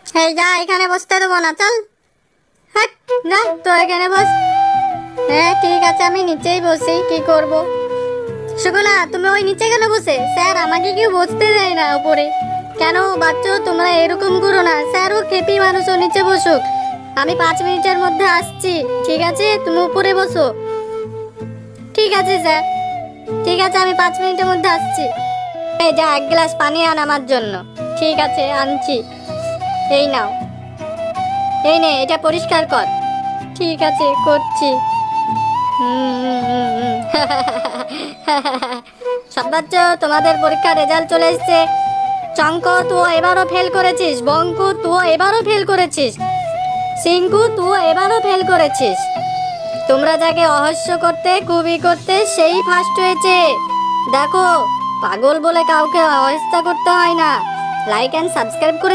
এই যা, এখানে বসতে দেবো না, চল। হ্যাঁ, যা তো এখানে বস। হ্যাঁ ঠিক আছে, আমি নিচেই বসি, কি করব। সুগুনা, তুমি ওই নিচে কেন বসে? স্যার আমাকে কেউ বসতে দেয় না উপরে। কেন বাচ্চা, তোমরা এরকম করো না। স্যার ও খেপি মানুষ, ও নিচে বসুক। আমি 5 মিনিটের মধ্যে আসছি, ঠিক আছে? তুমি উপরে বসো। ঠিক আছে স্যার, ঠিক আছে, আমি 5 মিনিটের মধ্যে আসছি। এই যা, 1 গ্লাস পানি আন আমার জন্য। ঠিক আছে, আনছি। এই নাও, এই নে, এটা পরিষ্কার কর। ঠিক আছে, করছি। সব বাচ্চা, তোমাদের পরীক্ষার রেজাল্ট চলে এসেছে। চঙ্ক, তুই এবারও ফেল করেছিস। বঙ্কু, তুই এবারও ফেল করেছিস। সিংকু, তুই এবারও ফেল করেছিস। তোমরা যাকে অহস্য করতে, কুবি করতে, সেই ফার্স্ট হয়েছে। দেখো, পাগল বলে কাউকে অহেস্তা করতে হয় না। লাইক এন্ড সাবস্ক্রাইব করে